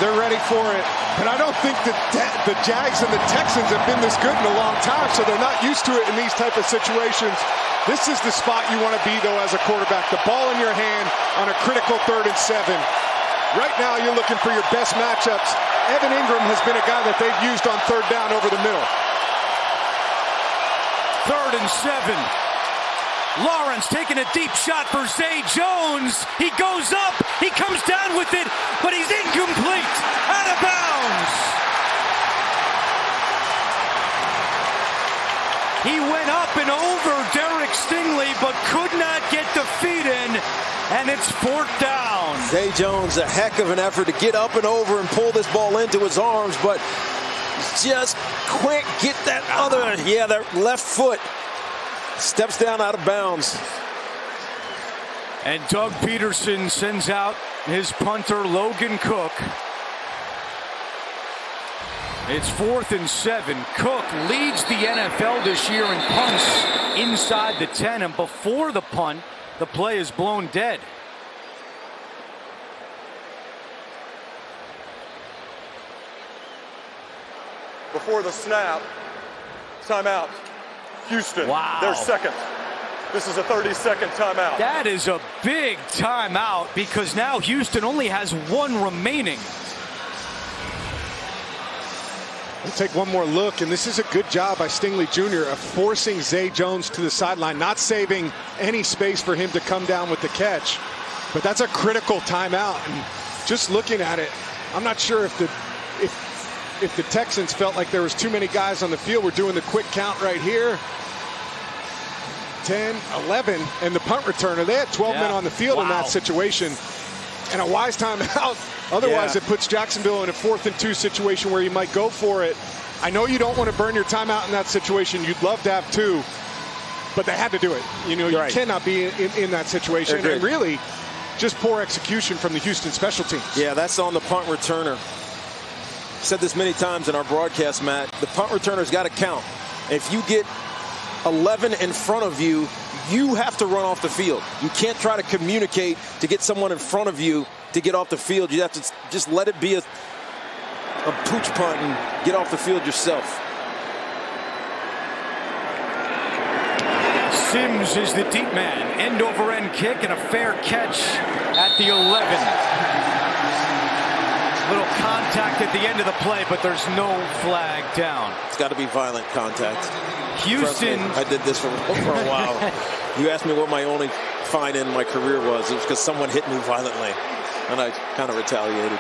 They're ready for it. And I don't think that the Jags and the Texans have been this good in a long time, so they're not used to it in these type of situations. This is the spot you want to be, though, as a quarterback. The ball in your hand on a critical 3rd and 7. Right now, you're looking for your best matchups. Evan Ingram has been a guy that they've used on 3rd down over the middle. 3rd and 7. Lawrence taking a deep shot for Zay Jones. He goes up. He comes down with it, but he's incomplete. Out of bounds. He went up and over Derek Stingley, but could not get the feet in, and it's 4th down. Zay Jones, a heck of an effort to get up and over and pull this ball into his arms, but just quick, get that that left foot. Steps down out of bounds. And Doug Peterson sends out his punter, Logan Cook. It's 4th and 7. Cook leads the NFL this year in punts inside the 10, and before the punt, the play is blown dead. Before the snap, timeout. Houston, wow. They're second. This is a 30-second timeout. That is a big timeout because now Houston only has 1 remaining. We'll take one more look, and this is a good job by Stingley Jr. of forcing Zay Jones to the sideline, not saving any space for him to come down with the catch. But that's a critical timeout, and just looking at it, I'm not sure if the Texans felt like there was too many guys on the field. We're doing the quick count right here. 10, 11, and the punt returner. They had 12 men on the field in that situation. And a wise timeout. Otherwise, it puts Jacksonville in a 4th and 2 situation where you might go for it. I know you don't want to burn your timeout in that situation. You'd love to have 2, but they had to do it. You know, you cannot be in that situation. And really, just poor execution from the Houston special teams. Yeah, that's on the punt returner. I've said this many times in our broadcast, Matt. The punt returner's got to count. If you get 11 in front of you, you have to run off the field. You can't try to communicate to get someone in front of you to get off the field. You have to just let it be a pooch punt and get off the field yourself. Sims is the deep man. End over end kick and a fair catch at the 11. Little contact at the end of the play, but there's no flag down. It's got to be violent contact. Houston. I did this for a while. You asked me what my only fine in my career was. It was because someone hit me violently, and I kind of retaliated.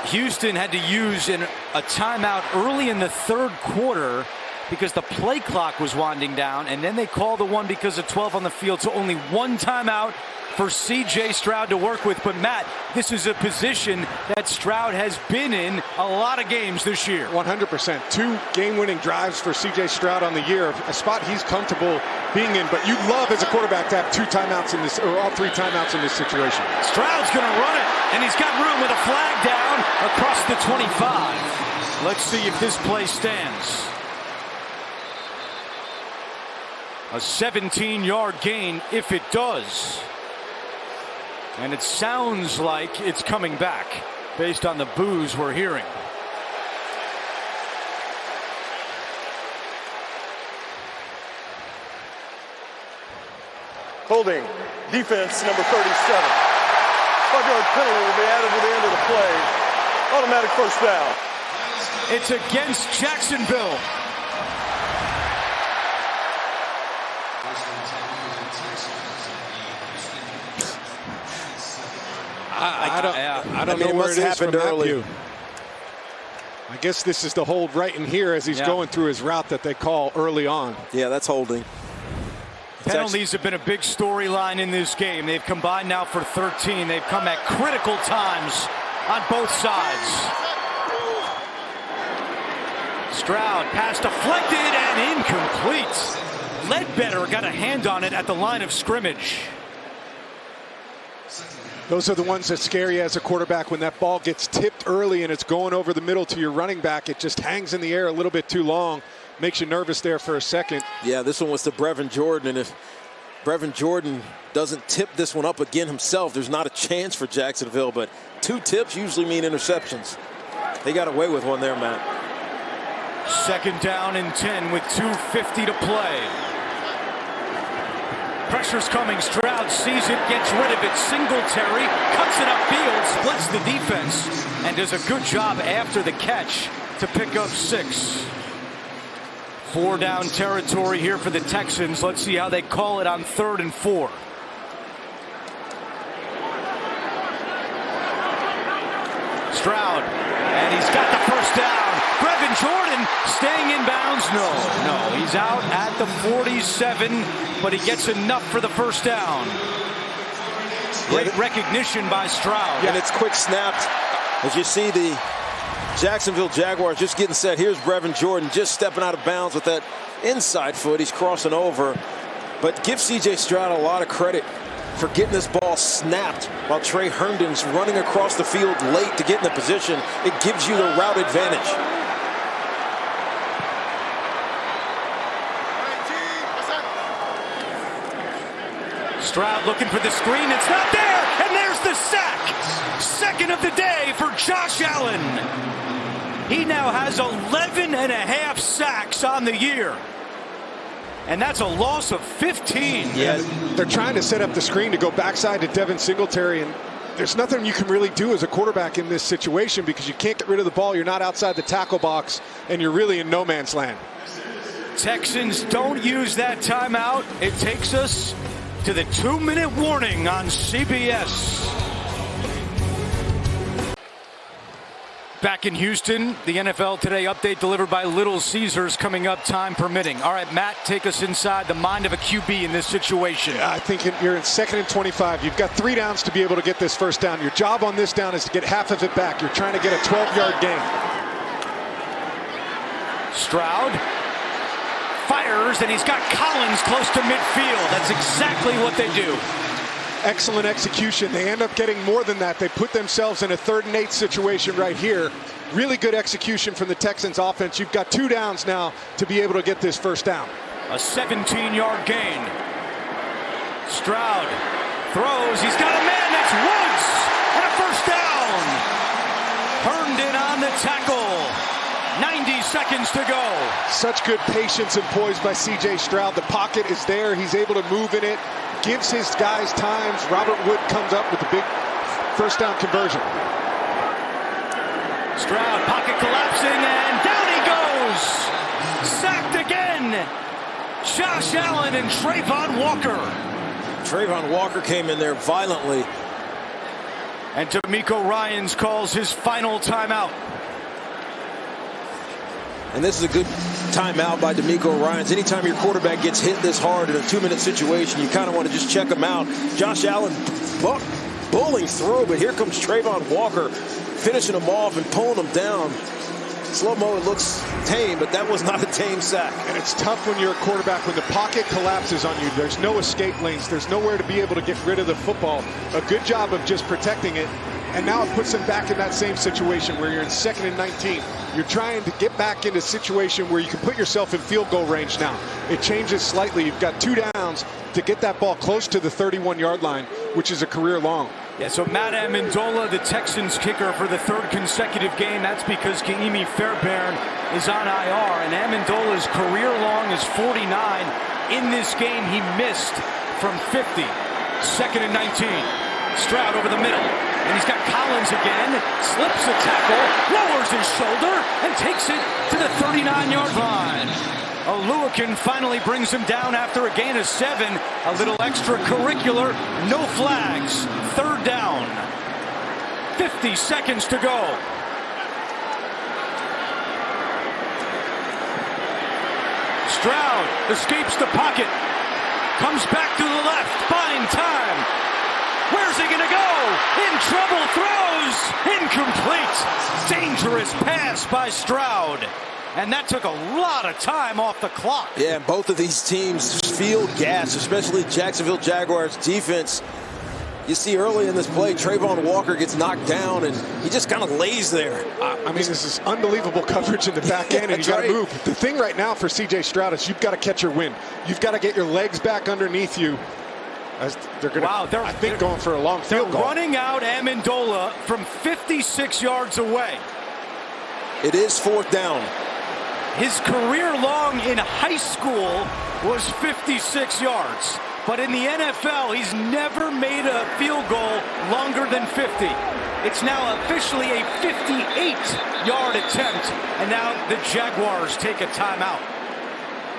Houston had to use a timeout early in the 3rd quarter because the play clock was winding down, and then they called the one because of 12 on the field, so only 1 timeout for C.J. Stroud to work with. But Matt, this is a position that Stroud has been in a lot of games this year. 100%. 2 game-winning drives for C.J. Stroud on the year, a spot he's comfortable being in. But you'd love as a quarterback to have 2 timeouts in this, or all 3 timeouts in this situation. Stroud's going to run it, and he's got room with a flag down across the 25. Let's see if this play stands. A 17-yard gain if it does. And it sounds like it's coming back based on the boos we're hearing. Holding, defense number 37. 5-yard penalty will be added to the end of the play. Automatic 1st down. It's against Jacksonville. I don't know where it is from that view. I guess this is the hold right in here as he's going through his route that they call early on. Yeah, that's holding. Penalties have been a big storyline in this game. They've combined now for 13. They've come at critical times on both sides. Stroud pass deflected and incomplete. Ledbetter got a hand on it at the line of scrimmage. Those are the ones that scare you as a quarterback. When that ball gets tipped early and it's going over the middle to your running back, it just hangs in the air a little bit too long. Makes you nervous there for a second. Yeah, this one was to Brevin Jordan, and if Brevin Jordan doesn't tip this one up again himself. There's not a chance for Jacksonville, but 2 tips usually mean interceptions. They got away with one there, Matt. 2nd down and 10 with 2:50 to play. Pressure's coming. Stroud sees it, gets rid of it. Singletary cuts it upfield, splits the defense, and does a good job after the catch to pick up 6. 4 down territory here for the Texans. Let's see how they call it on 3rd and 4. Stroud, and he's got the first down. Brevin Jordan staying in bounds. No, he's out at the 47, but he gets enough for the first down. Great recognition by Stroud. And it's quick snapped. As you see the Jacksonville Jaguars just getting set. Here's Brevin Jordan just stepping out of bounds with that inside foot. He's crossing over. But give C.J. Stroud a lot of credit for getting this ball snapped while Trey Herndon's running across the field late to get in the position. It gives you the route advantage. Stroud looking for the screen. It's not there. And there's the sack. 2nd of the day for Josh Allen. He now has 11.5 sacks on the year. And that's a loss of 15. Yeah, they're trying to set up the screen to go backside to Devin Singletary, and there's nothing you can really do as a quarterback in this situation because you can't get rid of the ball. You're not outside the tackle box, and you're really in no man's land. Texans don't use that timeout. It takes us to the 2-minute warning on CBS. Back in Houston, the NFL Today update delivered by Little Caesars coming up, time permitting. All right, Matt, take us inside the mind of a QB in this situation. Yeah, I think you're in 2nd and 25. You've got 3 downs to be able to get this first down. Your job on this down is to get half of it back. You're trying to get a 12-yard gain. Stroud fires, and he's got Collins close to midfield. That's exactly what they do. Excellent execution. They end up getting more than that. They put themselves in a 3rd and 8 situation right here. Really good execution from the Texans offense. You've got 2 downs now to be able to get this first down. A 17-yard gain. Stroud throws. He's got a man. That's Woods. And a first down. Herndon on the tackle. 90 seconds to go. Such good patience and poise by C.J. Stroud. The pocket is there. He's able to move in it. Gives his guys times. Robert Wood comes up with a big first down conversion. Stroud, pocket collapsing, and down he goes. Sacked again. Josh Allen and Trayvon Walker. Trayvon Walker came in there violently. And D'Amico Ryans calls his final timeout. And this is a good timeout by D'Amico Ryans. Anytime your quarterback gets hit this hard in a 2-minute situation, you kind of want to just check him out. Josh Allen bowling through, but here comes Trayvon Walker finishing him off and pulling him down. Slow-mo, it looks tame, but that was not a tame sack. And it's tough when you're a quarterback, when the pocket collapses on you. There's no escape lanes. There's nowhere to be able to get rid of the football. A good job of just protecting it. And now it puts them back in that same situation where you're in 2nd and 19. You're trying to get back into a situation where you can put yourself in field goal range now. It changes slightly. You've got 2 downs to get that ball close to the 31-yard line, which is a career long. Yeah, so Matt Amendola, the Texans kicker for the 3rd consecutive game. That's because Ka'imi Fairbairn is on IR, and Amendola's career long is 49. In this game, he missed from 50. 2nd and 19. Stroud over the middle, and he's got Collins again. Slips a tackle, lowers his shoulder, and takes it to the 39-yard line. Oluwakin finally brings him down after a gain of 7. A little extracurricular, no flags. 3rd down. 50 seconds to go. Stroud escapes the pocket. Comes back to the left, buying time. Where's he going to go? In trouble, throws. Incomplete. Dangerous pass by Stroud. And that took a lot of time off the clock. Yeah, and both of these teams feel gas, especially Jacksonville Jaguars defense. You see early in this play, Trayvon Walker gets knocked down, and he just kind of lays there. I mean, this is unbelievable coverage in the back end, and you got to move. The thing right now for C.J. Stroud is you've got to catch your wind. You've got to get your legs back underneath you. As they're going to, I think, going for a long field goal. Running out Amendola from 56 yards away. It is 4th down. His career long in high school was 56 yards. But in the NFL, he's never made a field goal longer than 50. It's now officially a 58-yard attempt, and now the Jaguars take a timeout.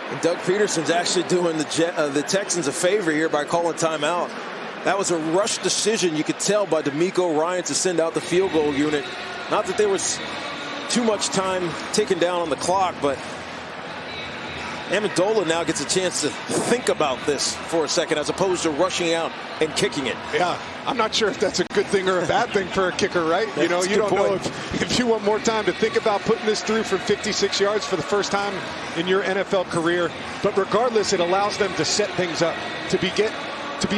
And Doug Peterson's actually doing the Texans a favor here by calling timeout. That was a rush decision, you could tell, by DeMeco Ryans to send out the field goal unit. Not that there was too much time ticking down on the clock, but Amendola now gets a chance to think about this for a second as opposed to rushing out and kicking it. Yeah, I'm not sure if that's a good thing or a bad thing for a kicker, right? You know, you don't know if you want more time to think about putting this through from 56 yards for the first time in your NFL career. But regardless, it allows them to set things up, to be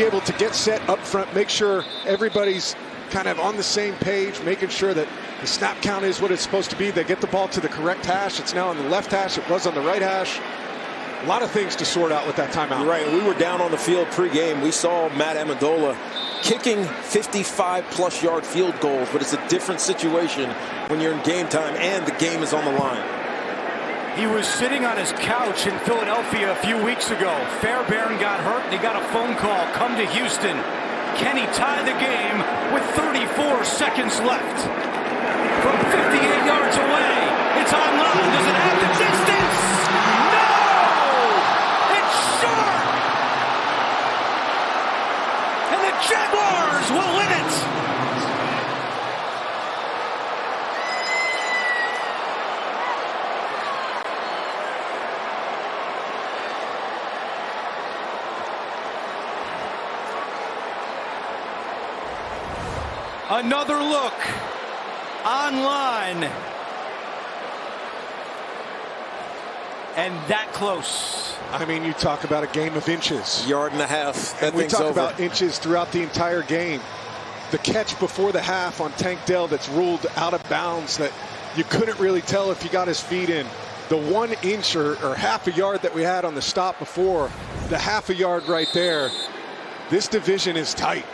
able to get set up front, make sure everybody's kind of on the same page, making sure that the snap count is what it's supposed to be. They get the ball to the correct hash. It's now on the left hash. It was on the right hash. A lot of things to sort out with that timeout. You're right. We were down on the field pregame. We saw Matt Amendola kicking 55-plus yard field goals, but it's a different situation when you're in game time and the game is on the line. He was sitting on his couch in Philadelphia a few weeks ago. Fairbairn got hurt, and he got a phone call. Come to Houston. Can he tie the game with 34 seconds left? From 58 yards away, it's online. Does it have the distance? Jaguars will win it. Another look online. And that close. I mean, you talk about a game of inches. Yard and a half. That we thing's talk over. about inches throughout the entire game. The catch before the half on Tank Dell that's ruled out of bounds that you couldn't really tell if he got his feet in. The 1 inch or half a yard that we had on the stop before, the half a yard right there. This division is tight.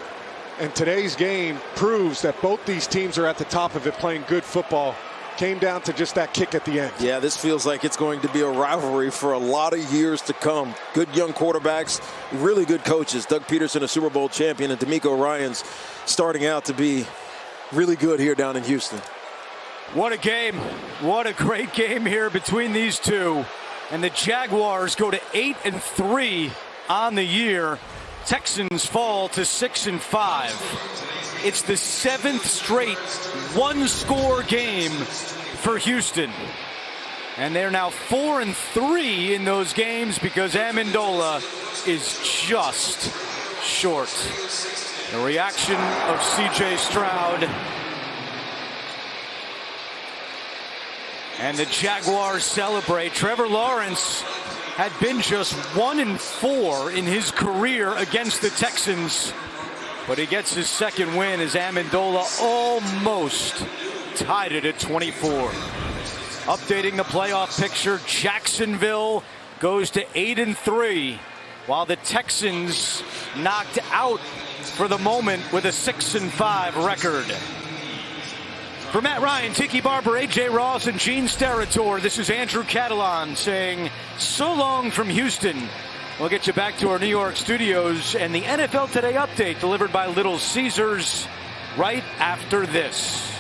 And today's game proves that both these teams are at the top of it playing good football. Came down to just that kick at the end. Yeah, this feels like it's going to be a rivalry for a lot of years to come. Good young quarterbacks, really good coaches. Doug Peterson, a Super Bowl champion, and DeMeco Ryans starting out to be really good here down in Houston. What a game. What a great game here between these two. And the Jaguars go to 8-3 on the year. Texans fall to 6-5. It's the 7th straight one-score game for Houston. And they're now 4-3 in those games because Amendola is just short. The reaction of C.J. Stroud. And the Jaguars celebrate. Trevor Lawrence had been just 1-4 in his career against the Texans. But he gets his second win as Amendola almost tied it at 24. Updating the playoff picture, Jacksonville goes to 8-3, while the Texans knocked out for the moment with a 6-5 record. For Matt Ryan, Tiki Barber, AJ Ross, and Gene Steratore, this is Andrew Catalan saying so long from Houston. We'll get you back to our New York studios and the NFL Today update delivered by Little Caesars right after this.